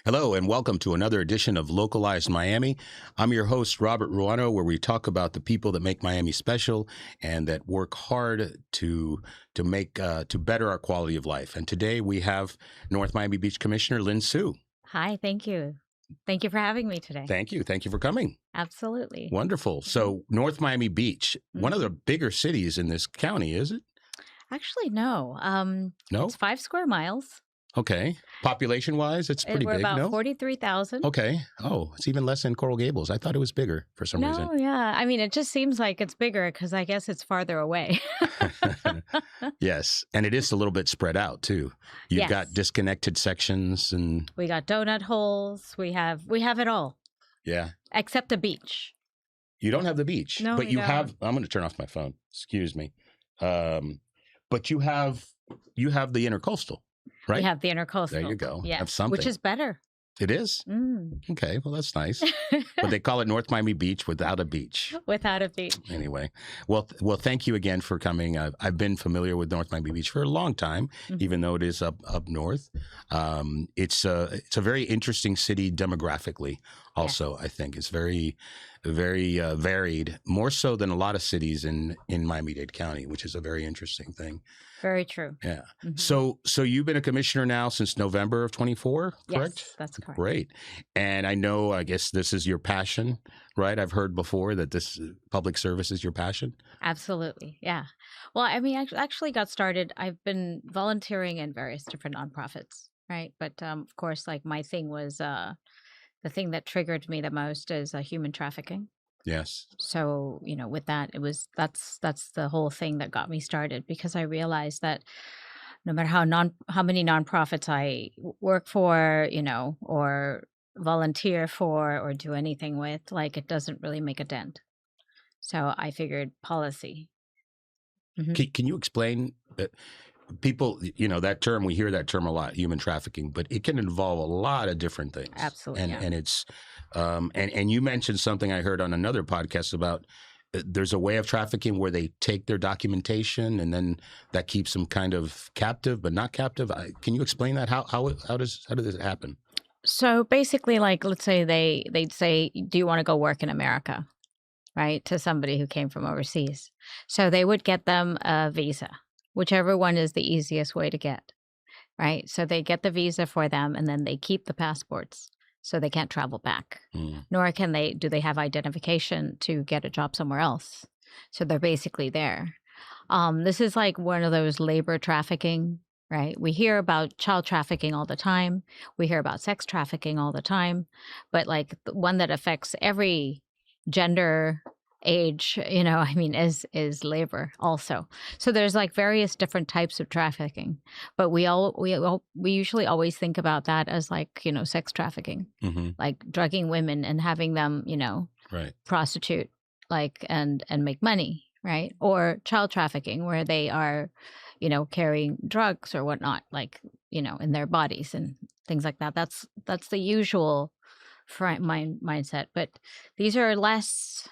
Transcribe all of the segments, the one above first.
Hello, and welcome to another edition of Localized Miami. I'm your host, Robert Ruano, where we talk about the people that make Miami special and that work hard to better our quality of life. And today we have North Miami Beach Commissioner Lynn Su. Hi, thank you. Thank you for having me today. Thank you. Thank you for coming. Absolutely. Wonderful. So North Miami Beach, one of the bigger cities in this county, is it? Actually, no. No? It's 5 square miles. Okay. Population-wise, it's pretty We're big, about no? 43,000. Okay. Oh, it's even less than Coral Gables. I thought it was bigger for some reason. No, yeah. I mean, it just seems like it's bigger because I guess it's farther away. Yes. And it is a little bit spread out too. You've Yes. got disconnected sections and We got donut holes. We have it all yeah. except the beach. You don't have the beach. No, but we you don't. have I'm gonna turn off my phone. Excuse me. But you have the intercoastal, right? We have the intercoastal. There you go. Yeah, Have something. which is better. It is? Okay, well that's nice. But they call it North Miami Beach without a beach. Without a beach. Anyway, well, thank you again for coming. I've been familiar with North Miami Beach for a long time, even though it is up north. It's a very interesting city demographically. Also, I think it's very varied, more so than a lot of cities in Miami-Dade County, which is a very interesting thing. Very true. Yeah. So you've been a commissioner now since November of 24, correct? Yes, that's correct. Great. And I guess this is your passion, right? I've heard before that this public service is your passion. Absolutely. Yeah. Well, I mean, I actually got started. I've been volunteering in various different nonprofits, right? But of course, like my thing was the thing that triggered me the most is human trafficking. Yes. So, with that, that's the whole thing that got me started because I realized that no matter how many nonprofits I work for, or volunteer for or do anything with, like it doesn't really make a dent. So I figured policy. Can you explain people, that term, we hear that term a lot, human trafficking, but it can involve a lot of different things. Absolutely. And it's, and you mentioned something I heard on another podcast about there's a way of trafficking where they take their documentation and then that keeps them kind of captive, but not captive. Can you explain that? How does it happen? So basically, like, let's say they'd say, do you want to go work in America? Right? To somebody who came from overseas. So they would get them a visa, whichever one is the easiest way to get. Right? So they get the visa for them and then they keep the passports. So they can't travel back, nor do they have identification to get a job somewhere else. So they're basically there. This is like one of those labor trafficking, right? We hear about child trafficking all the time. We hear about sex trafficking all the time. But like the one that affects every gender, age, is labor also. So there's like various different types of trafficking, but we usually always think about that as like, sex trafficking, like drugging women and having them, right, prostitute, like, and make money, right? Or child trafficking where they are, carrying drugs or whatnot, like, in their bodies and things like that. That's the usual mindset, but these are less,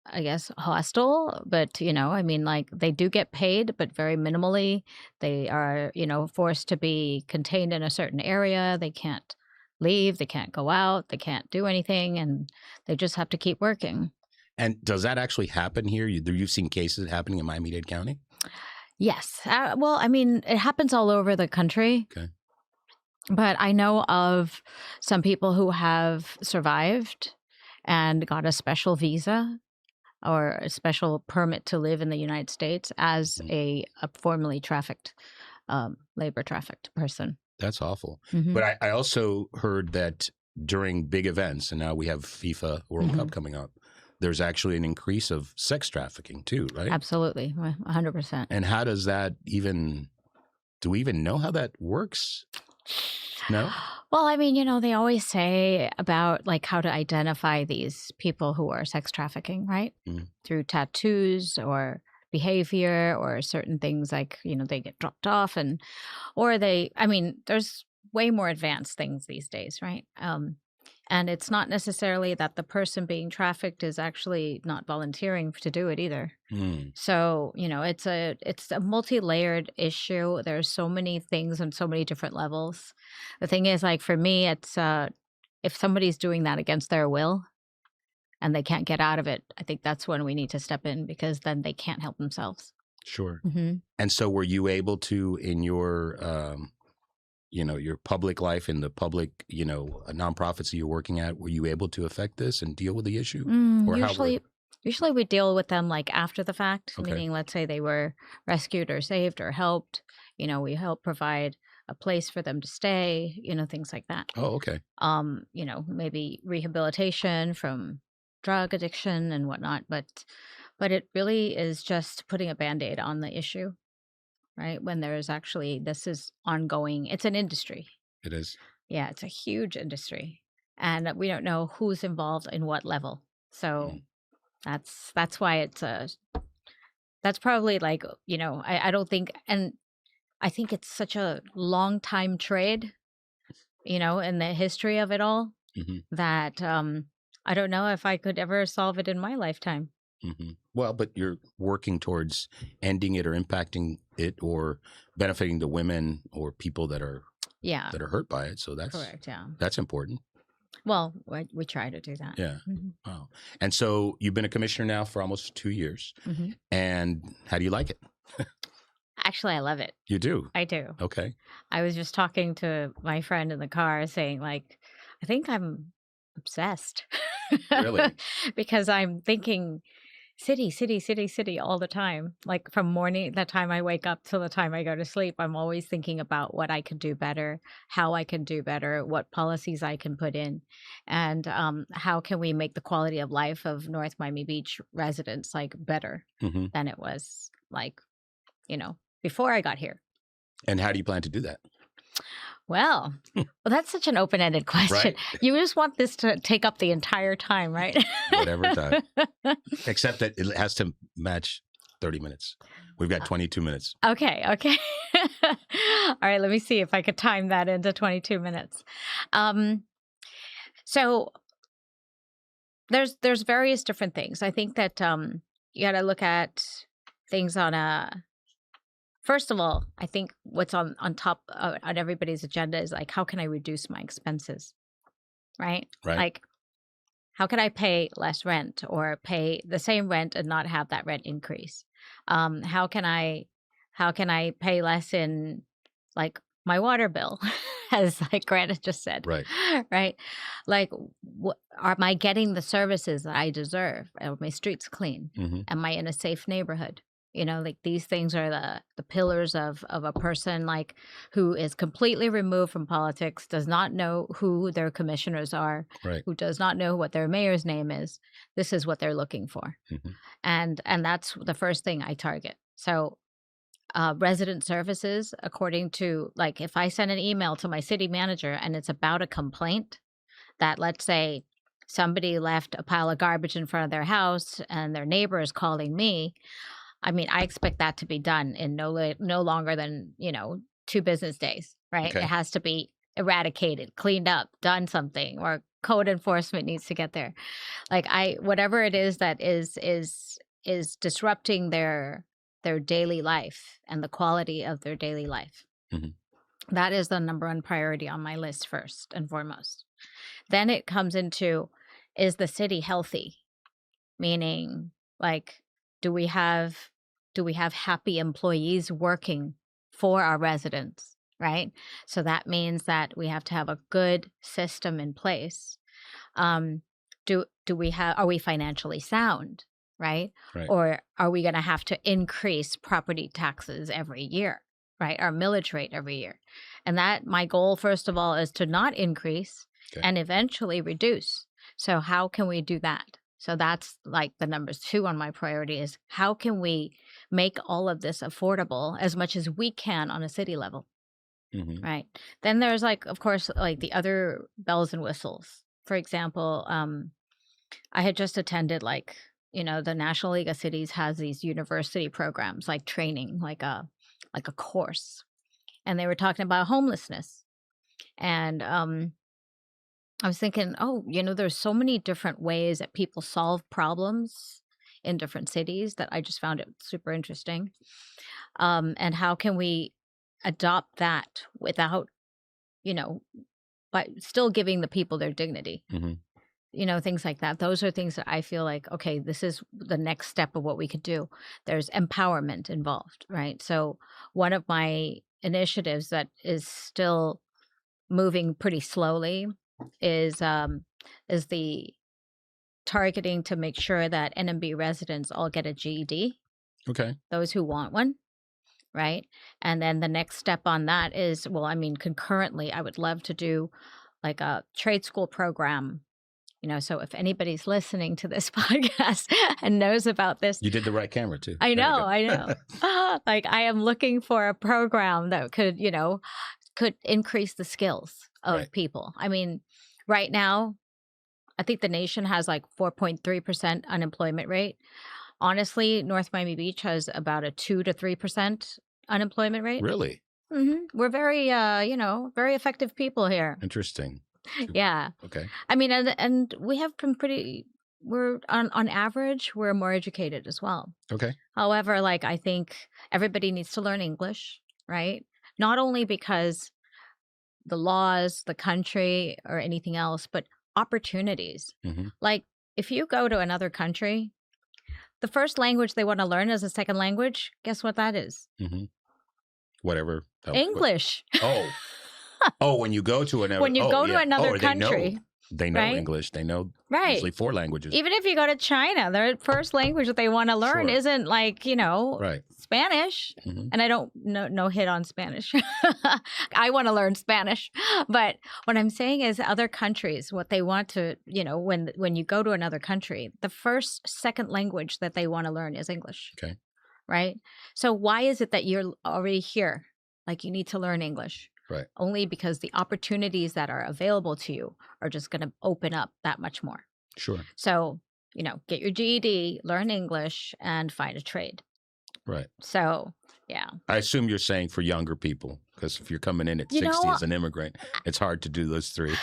I guess, hostile, but, like they do get paid, but very minimally. They are, forced to be contained in a certain area. They can't leave. They can't go out. They can't do anything. And they just have to keep working. And does that actually happen here? You've seen cases happening in Miami-Dade County? Yes. Well, I mean, it happens all over the country. Okay. But I know of some people who have survived and got a special visa or a special permit to live in the United States as a formerly trafficked, labor trafficked person. That's awful. But I also heard that during big events, and now we have FIFA World Cup coming up, there's actually an increase of sex trafficking too, right? Absolutely, 100%. And how does that do we even know how that works? No? Well, I mean, they always say about like how to identify these people who are sex trafficking, right? Through tattoos or behavior or certain things like, they get dropped off there's way more advanced things these days, right? And it's not necessarily that the person being trafficked is actually not volunteering to do it either. Mm, So, it's a multi-layered issue. There's so many things on so many different levels. The thing is, like for me, it's if somebody's doing that against their will and they can't get out of it, I think that's when we need to step in because then they can't help themselves. sure. Hmm. And so were you able to, in your, your public life, in the public, nonprofits that you're working at, were you able to affect this and deal with the issue? Or how were, Usually we deal with them like after the fact, okay. meaning let's say they were rescued or saved or helped. We help provide a place for them to stay, things like that. Oh, okay. Maybe rehabilitation from drug addiction and whatnot, but it really is just putting a band-aid on the issue, right? When there's actually this is ongoing. It's an industry. It is. Yeah, it's a huge industry. And we don't know who's involved in what level. So Mm, that's why that's probably like, I don't think, and I think it's such a long time trade, in the history of it all hmm that I don't know if I could ever solve it in my lifetime. Well, but you're working towards ending it or impacting it or benefiting the women or people Yeah, that are hurt by it. So correct. Yeah. that's important. Well, we try to do that. Yeah. Hmm. Wow. And so you've been a commissioner now for almost 2 years. Hmm. And how do you like it? Actually, I love it. You do. I do. Okay. I was just talking to my friend in the car saying, like, I think I'm obsessed. Really? Because I'm thinking city, city, city, city all the time. Like from morning, the time I wake up till the time I go to sleep, I'm always thinking about what I could do better, how I can do better, what policies I can put in, and how can we make the quality of life of North Miami Beach residents like better hmm than it was like, before I got here. And how do you plan to do that? Well, that's such an open-ended question. Right? You just want this to take up the entire time, right? Whatever time. Except that it has to match 30 minutes. We've got 22 minutes. Okay. All right, let me see if I could time that into 22 minutes. So there's various different things. I think that you got to look at things on a first of all, I think what's on top on everybody's agenda is like how can I reduce my expenses, right? Right. Like how can I pay less rent or pay the same rent and not have that rent increase? How can I pay less in like my water bill, as like Grant just said, Right. right? Like, am I getting the services that I deserve? Are my streets clean? hmm Am I in a safe neighborhood? Like these things are the pillars of a person like who is completely removed from politics, does not know who their commissioners are, Right. who does not know what their mayor's name is. This is what they're looking for. hmm And that's the first thing I target. So resident services, according to like if I send an email to my city manager and it's about a complaint that let's say somebody left a pile of garbage in front of their house and their neighbor is calling me, I mean, I expect that to be done in no longer than, 2 business days, right? It Okay. has to be eradicated, cleaned up, done something, or code enforcement needs to get there. Like whatever it is that is disrupting their daily life and the quality of their daily life. hmm That is the number one priority on my list first and foremost. Then it comes into is the city healthy? Meaning like do we have happy employees working for our residents, right? So that means that we have to have a good system in place. Do we have are we financially sound, right? Right. Or are we going to have to increase property taxes every year, right? Our millage rate every year. And that my goal first of all is to not increase Okay. and eventually reduce. So how can we do that? So that's like the numbers 2 on my priority is how can we make all of this affordable as much as we can on a city level, hmm right? Then there's like, of course, like the other bells and whistles. For example, I had just attended like, the National League of Cities has these university programs like training, like a course. And they were talking about homelessness. And I was thinking, oh, there's so many different ways that people solve problems in different cities that I just found it super interesting. And how can we adopt that without, you know, but still giving the people their dignity? Hmm. Things like that. Those are things that I feel like, okay, this is the next step of what we could do. There's empowerment involved, right? So, one of my initiatives that is still moving pretty slowly is the targeting to make sure that NMB residents all get a GED, Okay. those who want one, right? And then the next step on that is, well, I mean, concurrently, I would love to do like a trade school program. So if anybody's listening to this podcast and knows about this, You did the right camera too. I There we know, go. I know. Like I am looking for a program that could increase the skills of Right. people. I mean, right now, I think the nation has like 4.3% unemployment rate. Honestly, North Miami Beach has about a 2 to 3% unemployment rate. Really We're very, very effective people here. interesting. Yeah. Okay. I mean, and we have been we're on average, we're more educated as well. Okay. However, like I think everybody needs to learn English, right? Not only because the laws, the country, or anything else, but opportunities. Hmm. Like if you go to another country, the first language they want to learn as a second language, guess what that is? Hmm. Whatever. English. Oh. Oh, when you go to another. When you Oh, go to yeah. another Oh, country, They know right? English. They know Right. usually 4 languages. Even if you go to China, their first language that they want to learn Sure. isn't like, Right. Spanish. Hmm. And I don't no hit on Spanish. I want to learn Spanish. But what I'm saying is other countries, what they want to, when you go to another country, the second language that they want to learn is English. Okay. Right? So why is it that you're already here? Like you need to learn English. Right. Only because the opportunities that are available to you are just going to open up that much more. Sure. So, get your GED, learn English, and find a trade. Right. So, yeah. I assume you're saying for younger people, because if you're coming in at 60 as an immigrant, it's hard to do those 3.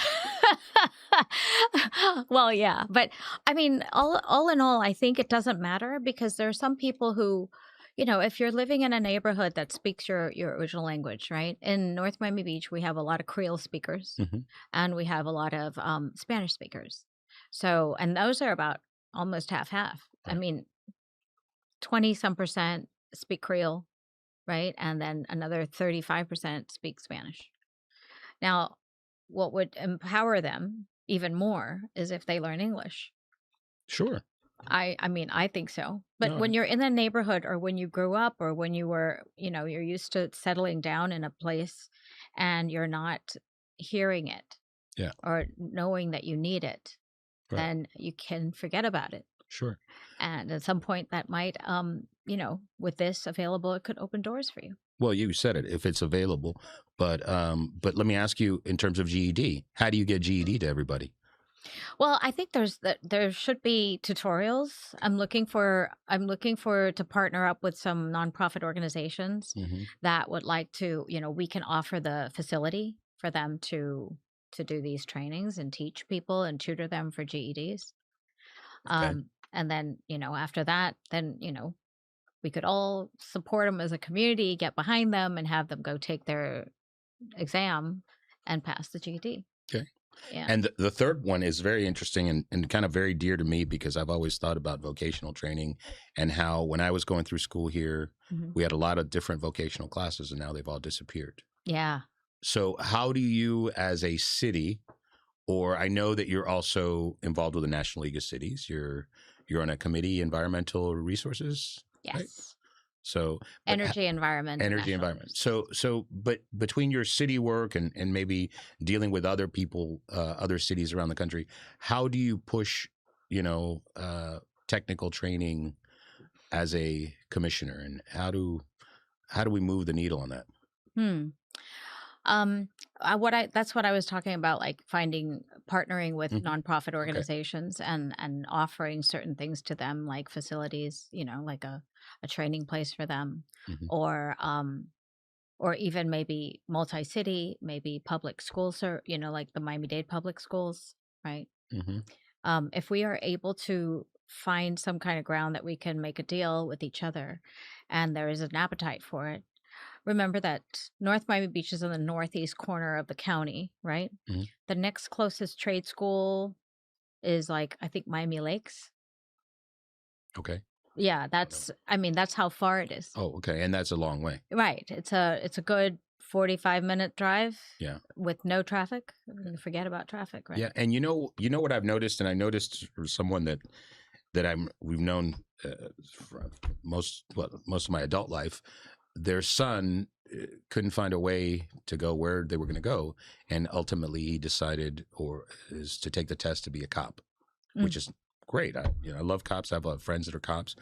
Well, yeah. But I mean, all in all, I think it doesn't matter because there are some people who, if you're living in a neighborhood that speaks your original language, right? In North Miami Beach, we have a lot of Creole speakers Hmm. and we have a lot of Spanish speakers. So, and those are about almost half. I Right. mean, 20 some percent speak Creole, right? And then another 35% speak Spanish. Now, what would empower them even more is if they learn English. Sure. I mean, I think so. But No. when you're in a neighborhood or when you grew up or when you were, you're used to settling down in a place and you're not hearing it Yeah. or knowing that you need it, Right. then you can forget about it. Sure. And at some point that might, with this available, it could open doors for you. Well, you said it, if it's available. But let me ask you in terms of GED, how do you get GED to everybody? Well, I think there should be tutorials. I'm looking for to partner up with some nonprofit organizations Hmm. that would like to, we can offer the facility for them to do these trainings and teach people and tutor them for GEDs. Okay. And then, after that, then, we could all support them as a community, get behind them and have them go take their exam and pass the GED. Okay. Yeah. And the third one is very interesting and kind of very dear to me because I've always thought about vocational training and how when I was going through school here, Mhm. we had a lot of different vocational classes and now they've all disappeared. Yeah. So how do you as a city, or I know that you're also involved with the National League of Cities, you're on a committee, environmental resources, right? Yes. So but Energy, environment, and energy national environment. resources. But between your city work and maybe dealing with other people, other cities around the country, how do you push, technical training as a commissioner, and how do we move the needle on that? Hmm. That's what I was talking about, like partnering with Mhm. nonprofit organizations and offering certain things to them, like facilities, like a training place for them, Mhm. or or even maybe multi-city, maybe public schools, or like the Miami-Dade public schools, right? Hmm. If we are able to find some kind of ground that we can make a deal with each other, and there is an appetite for it. Remember that North Miami Beach is in the northeast corner of the county, right? Hmm. The next closest trade school is like, I think, Miami Lakes. Okay. Yeah, I don't know. that's how far it is. Oh, okay. And that's a long way. Right. It's a good 45-minute drive Yeah. with no traffic. Forget about traffic, right? Yeah. And you know what I've noticed, and I noticed for someone that we've known for most of my adult life, their son couldn't find a way to go where they were going to go, and ultimately he decided is to take the test to be a cop, which is great. I love cops. I have a lot of friends that are cops,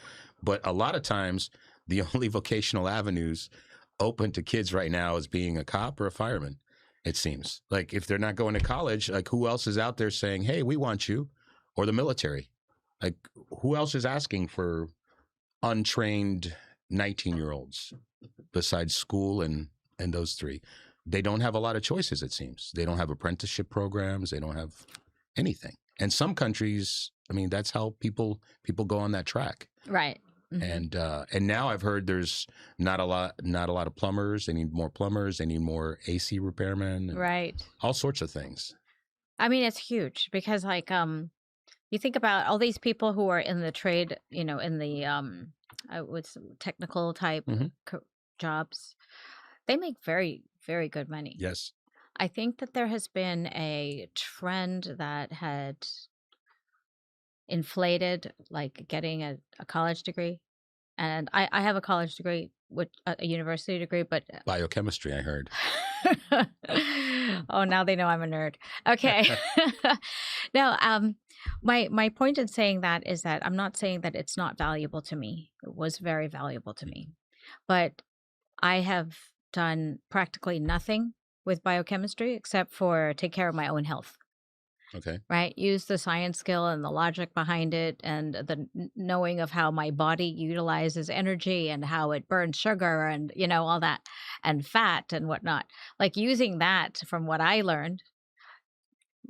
but a lot of times the only vocational avenues open to kids right now is being a cop or a fireman. It seems like if they're not going to college, like who else is out there saying, "Hey, we want you," or the military? Like who else is asking for untrained 19-year-olds besides school and those three? They don't have a lot of choices, it seems. They don't have apprenticeship programs. They don't have anything. And some countries, I mean, that's how people go on that track. Right. And now I've heard there's not a lot of plumbers. They need more plumbers. They need more AC repairmen. Right. All sorts of things. I mean, it's huge because you think about all these people who are in the trade, in the with some technical type jobs. They make very, very good money. Yes. I think that there has been a trend that had inflated, like getting a college degree. And I have a college degree, a university degree, but Biochemistry, I heard. oh, now they know I'm a nerd. Okay. No, my point in saying that is that I'm not saying that it's not valuable to me. It was very valuable to me. But I have done practically nothing with biochemistry except for take care of my own health. Okay. Right? Use the science skill and the logic behind it and the knowing of how my body utilizes energy and how it burns sugar and, all that and fat and whatnot. Like using that from what I learned,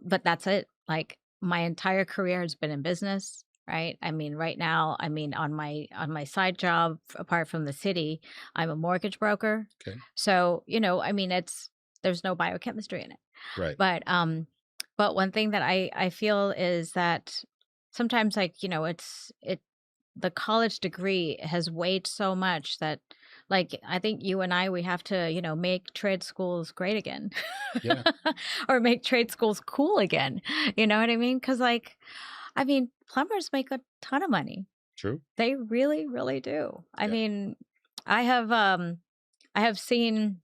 but that's it. Like my entire career has been in business, right? I mean, right now, on my side job, apart from the city, I'm a mortgage broker. Okay. So, there's no biochemistry in it. Right. But one thing that I feel is that sometimes, like, the college degree has weighed so much that, like, I think you and we have to, make trade schools great again. Yeah. Or make trade schools cool again. You know what I mean? Because, plumbers make a ton of money. True. They really, really do. I Yeah. mean, I have seen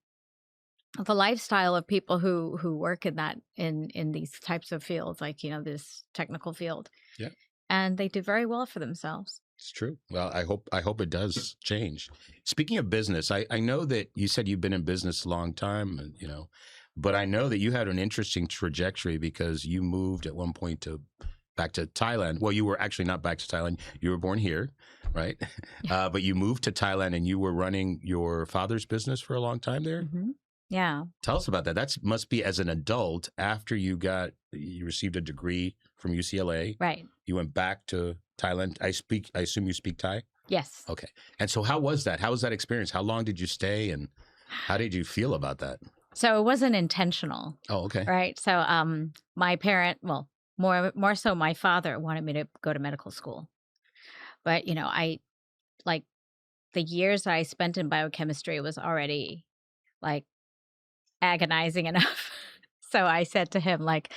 the lifestyle of people who work in these types of fields, like this technical field. Yeah. And they do very well for themselves. It's true. Well, I hope it does change. Speaking of business, I know that you said you've been in business a long time, and but I know that you had an interesting trajectory because you moved at one point back to Thailand. Well, you were actually not back to Thailand. You were born here, right? But you moved to Thailand and you were running your father's business for a long time there. Mm-hmm. Yeah. Tell us about that. That must be as an adult after you received a degree from UCLA. Right. You went back to Thailand. I assume you speak Thai? Yes. Okay. And so how was that? How was that experience? How long did you stay and how did you feel about that? So it wasn't intentional. Oh, okay. Right. So my parent, well, more so my father wanted me to go to medical school. But, I like the years that I spent in biochemistry was already like agonizing enough. So I said to him, like,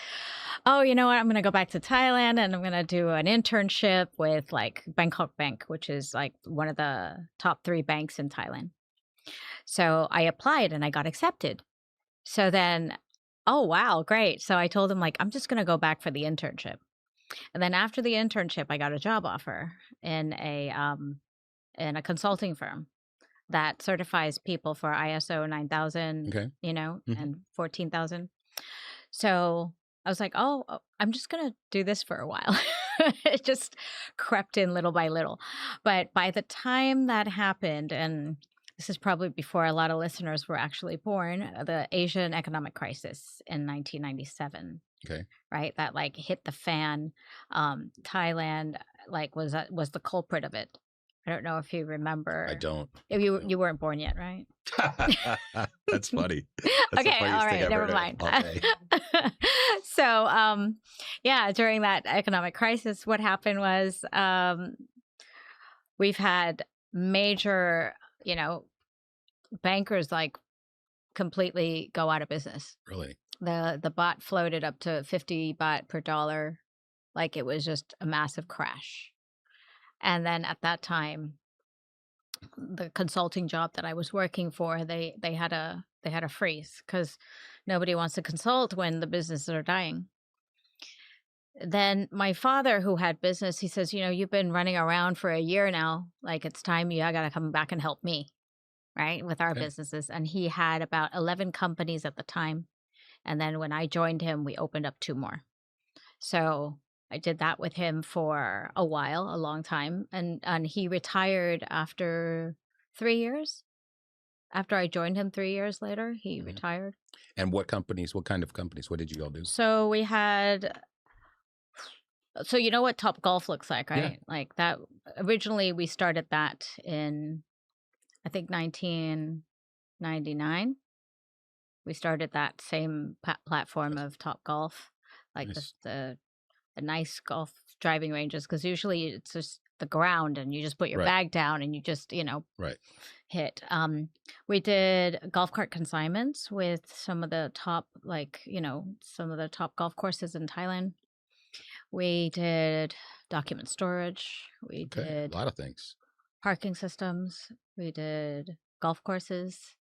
oh, you know what? I'm going to go back to Thailand and I'm going to do an internship with like Bangkok Bank, which is like one of the top 3 banks in Thailand. So I applied and I got accepted. So then, oh, wow, great. So I told him, like, I'm just going to go back for the internship. And then after the internship, I got a job offer in a consulting firm that certifies people for ISO 9000, Okay. and 14,000. So I was like, oh, I'm just going to do this for a while. It just crept in little by little. But by the time that happened, and this is probably before a lot of listeners were actually born, the Asian economic crisis in 1997, Okay. right? That like hit the fan. Thailand like was the culprit of it. I don't know if you I remember. don't. If you weren't born yet, right? That's funny. That's the Okay, all funniest thing right, I've never heard of. mind. Okay. So, yeah, during that economic crisis, what happened was we've had major, bankers like completely go out of business. Really? The baht floated up to 50 baht per dollar, like it was just a massive crash. And then at that time, the consulting job that I was working for, they had a freeze because nobody wants to consult when the businesses are dying. Then my father, who had business, he says, you've been running around for a year now. Like it's time I got to come back and help me, right, with our Okay. businesses. And he had about 11 companies at the time. And then when I joined him, we opened up 2 more. So I did that with him for a while, a long time. And he retired after 3 years. After I joined him 3 years later, he Mhm. retired. And what companies? What kind of companies? What did you all do? So we had, so you know what Top Golf looks like, Yeah. right? Like that. Originally, we started that in, I think, 1999. We started that same platform of Top Golf, like Nice. the nice golf driving ranges, because usually it's just the ground and you just put your Right. bag down and you just, Right. hit. We did golf cart consignments with some of the top, some of the top golf courses in Thailand. We did document storage. We Okay. did A lot of things. parking systems. We did golf courses.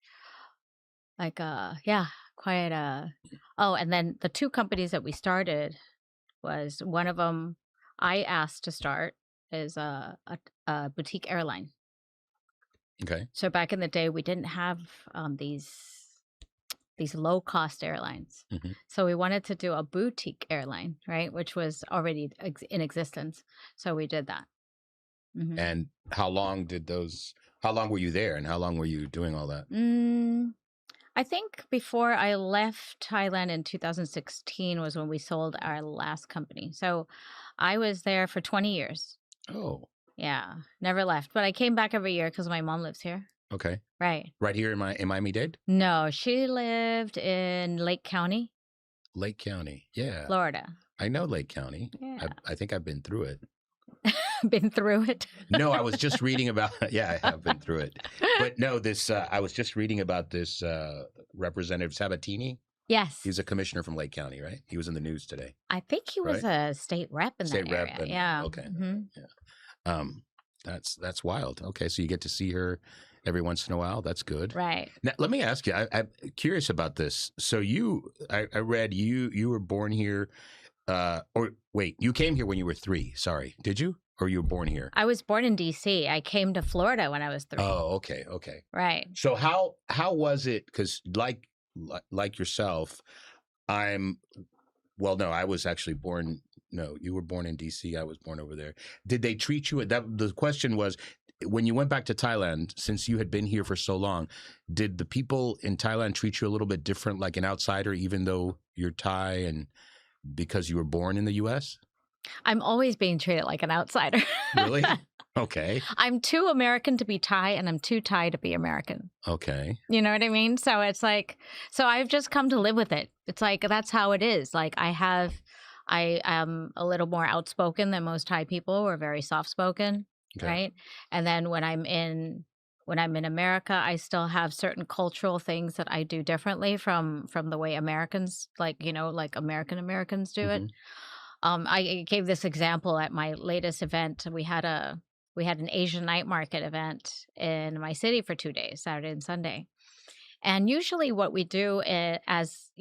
Like, yeah, quite oh, and then the 2 companies that we started was one of them I asked to start is a boutique airline. Okay. So back in the day, we didn't have these low cost airlines. Mhm. So we wanted to do a boutique airline, right, which was already in existence. So we did that. Mhm. And how long were you there and how long were you doing all that? I think before I left Thailand in 2016 was when we sold our last company. So I was there for 20 years. Oh, Yeah, never left. But I came back every year because my mom lives here. okay. Right. Right here in Miami-Dade? No, she lived in Lake County, Lake County. Yeah. Florida. I know Lake County. Yeah. I think I've been through it. Been through it. No, I was just reading about yeah, I have been through it. But no, this I was just reading about this Representative Sabatini. Yes. He's a commissioner from Lake County, right? He was in the news today. I think he was a state rep in State that rep area. and Yeah. okay. Mhm. Yeah. That's wild. Okay, so you get to see her every once in a while. That's good. Right. Now, let me ask you. I'm curious about this. So I read you were born here, or wait, you came here when you were 3. Sorry, did you? Or you were born here? I was born in D.C. I came to Florida when I was 3. Oh, okay. Right. So how was it? Because like yourself, no, I was actually born. No, you were born in D.C. I was born over there. Did they treat you? The question was, when you went back to Thailand, since you had been here for so long, did the people in Thailand treat you a little bit different, like an outsider, even though you're Thai and because you were born in the U.S.? I'm always being treated like an outsider. Really? Okay. I'm too American to be Thai, and I'm too Thai to be American. Okay. You know what I mean? So it's like, so I've just come to live with it. It's like, that's how it is. Like I am a little more outspoken than most Thai people. We're very soft spoken, Okay. right? And then when I'm in America, I still have certain cultural things that I do differently from the way Americans, like Americans do it. Mhm. I gave this example at my latest event. We had an Asian night market event in my city for 2 days, Saturday and Sunday. And usually what we do as,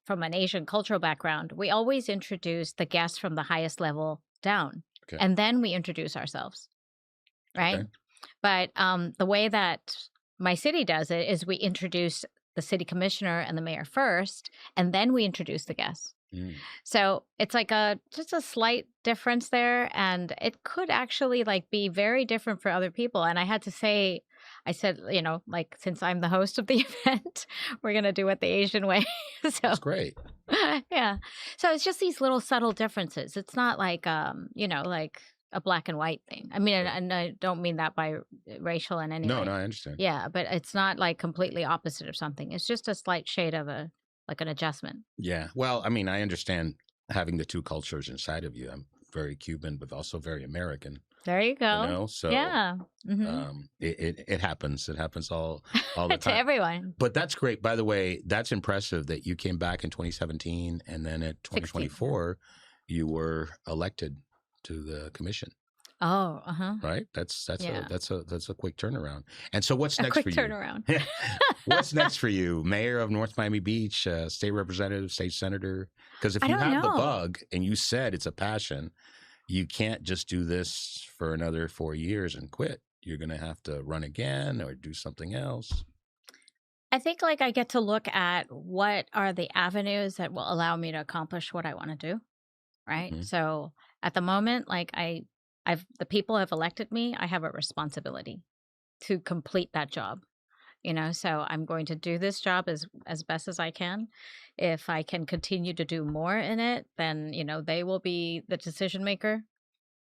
from an Asian cultural background, we always introduce the guests from the highest level down. Okay. And then we introduce ourselves, right? Okay. But the way that my city does it is we introduce the city commissioner and the mayor first, and then we introduce the guests. Mm. So it's like just a slight difference there, and it could actually like be very different for other people. And I had to say, I said, like, since I'm the host of the event, we're going to do it the Asian way. So, That's great. yeah. So it's just these little subtle differences. It's not like, like a black and white thing. I mean, Right. and I don't mean that by racial in any No, way. I understand. Yeah, but it's not like completely opposite of something. It's just a slight shade of like an adjustment. Yeah. Well, I mean, I understand having the two cultures inside of you. I'm very Cuban, but also very American. There you go. So Yeah. it happens. It happens all the To time. everyone. But that's great. By the way, that's impressive that you came back in 2017 and then at 2024 you were elected to the commission. Oh, Right? That's Yeah. a quick turnaround. And so what's A next quick for you? turnaround. What's next for you? Mayor of North Miami Beach, state representative, state senator? Because if I you don't have the know. bug and you said it's a passion, you can't just do this for another 4 years and quit. You're going to have to run again or do something else. I think like I get to look at what are the avenues that will allow me to accomplish what I want to do. Right. Mhm. So at the moment, like the people have elected me, I have a responsibility to complete that job. So I'm going to do this job as best as I can. If I can continue to do more in it, then they will be the decision maker,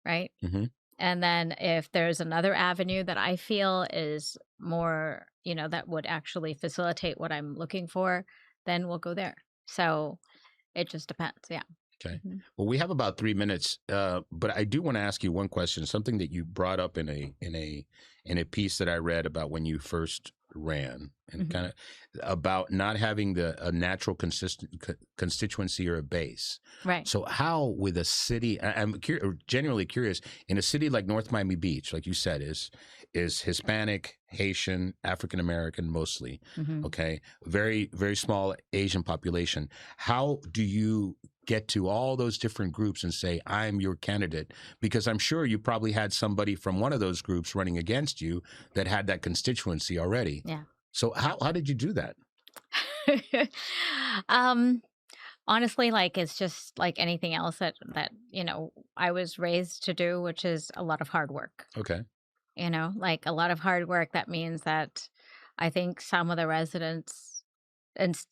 right? Mhm. And then if there's another avenue that I feel is more, that would actually facilitate what I'm looking for, then we'll go there. So it just depends. Yeah. Okay. Mhm. Well, we have about 3 minutes, but I do want to ask you one question. Something that you brought up in a piece that I read about when you first ran, and Mhm. kind of about not having a natural constituency or a base. Right. So, how with a city? I'm genuinely curious. In a city like North Miami Beach, like you said, is Hispanic, Haitian, African American mostly. Mhm. Okay, very very small Asian population. How do you get to all those different groups and say, I'm your candidate? Because I'm sure you probably had somebody from one of those groups running against you that had that constituency already. Yeah. So how did you do that? um Honestly, like it's just like anything else that I was raised to do, which is a lot of hard work. Okay. Like a lot of hard work. That means that I think some of the residents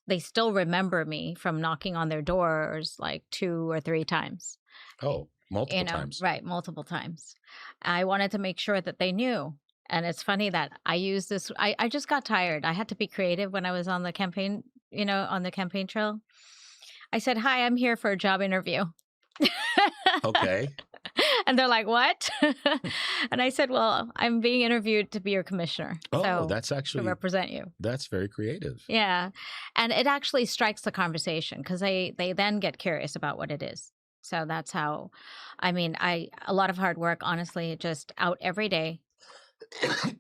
they still remember me from knocking on their doors like 2 or 3 times. Oh, multiple times. Right, multiple times. I wanted to make sure that they knew. And it's funny that I use this. I just got tired. I had to be creative when I was on the campaign, on the campaign trail. I said, "Hi, I'm here for a job interview." Okay. And they're like, "What?" And I said, "Well, I'm being interviewed to be your commissioner. Oh, So that's to actually, represent you." that's very creative. Yeah. And it actually strikes the conversation because they then get curious about what it is. So that's how, I mean, a lot of hard work, honestly, just out every day.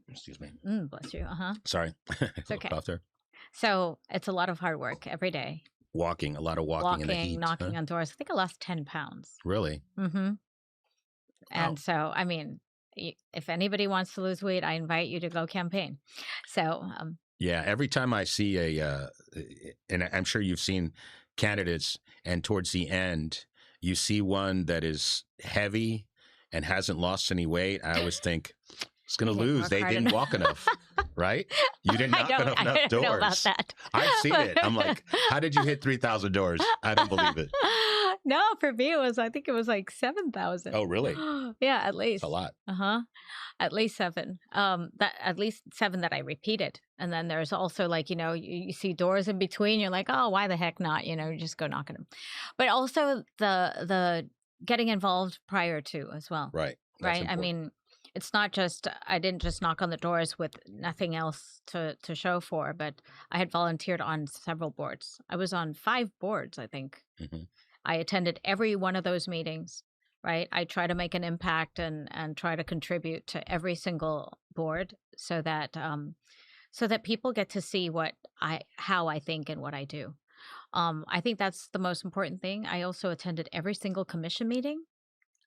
Excuse me. Bless you. Sorry. It's okay. Cough there. So it's a lot of hard work every day. A lot of walking in the heat. Knocking on doors. I think I lost 10 pounds. Really? Mm-hmm. And Wow. so, I mean, if anybody wants to lose weight, I invite you to go campaign. So, Yeah, every time I see and I'm sure you've seen candidates, and towards the end, you see one that is heavy and hasn't lost any weight, I always think, it's going to didn't lose. work They hard didn't walk enough, right? You didn't knock enough I don't know about doors. that. I've seen it. I'm like, how did you hit 3,000 doors? I don't believe it. No, for me, I think it was like 7,000. Oh, really? Yeah, at least. It's a lot. At least 7. At least 7 that I repeated. And then there's also like, you see doors in between. You're like, oh, why the heck not? You just go knocking them. But also the getting involved prior to as well. Right. That's Right. important. I mean, it's not just, I didn't just knock on the doors with nothing else to show for, but I had volunteered on several boards. I was on 5 boards, I think. Mhm. I attended every one of those meetings, right? I try to make an impact and try to contribute to every single board so that people get to see how I think and what I do. I think that's the most important thing. I also attended every single commission meeting.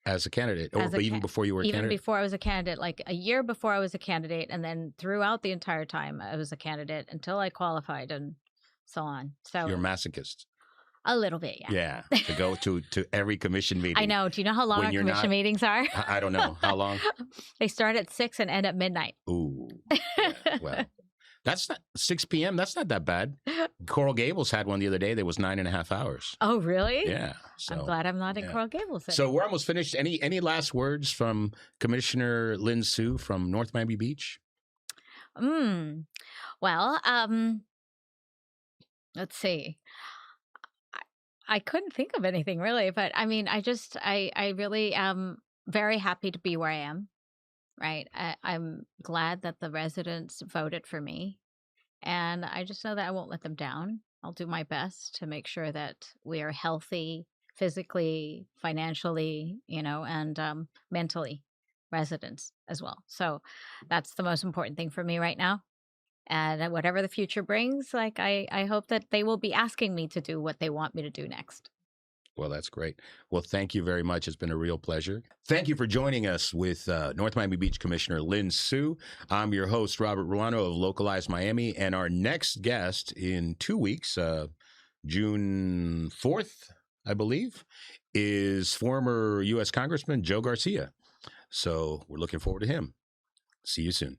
As a candidate, As a even before you were a Even candidate? before I was a candidate, like a year before I was a candidate, and then throughout the entire time I was a candidate until I qualified and so on. You're a So masochist. A little bit, yeah. Yeah, to go to every commission meeting. I know. Do you know how long when our you're commission not. meetings are? I don't know how long. They start at 6 and end at midnight. Ooh, yeah. Well, that's not 6 p.m. That's not that bad. Coral Gables had one the other day that was 9.5 hours. Oh, really? Yeah. I'm So glad I'm not in yeah. Coral Gables. So we're almost finished. Any last words from Commissioner Lynn Su from North Miami Beach? Well, let's see. I couldn't think of anything really, but I mean, I really am very happy to be where I am, right? I'm glad that the residents voted for me, and I just know that I won't let them down. I'll do my best to make sure that we are healthy physically, financially, and mentally, residents as well. So that's the most important thing for me right now. And whatever the future brings, like I hope that they will be asking me to do what they want me to do next. Well, that's great. Well, thank you very much. It's been a real pleasure. Thank you for joining us with North Miami Beach Commissioner Lynn Su. I'm your host, Robert Ruano of Localized Miami, and our next guest in 2 weeks, June 4th, I believe, is former U.S. Congressman Joe Garcia. So we're looking forward to him. See you soon.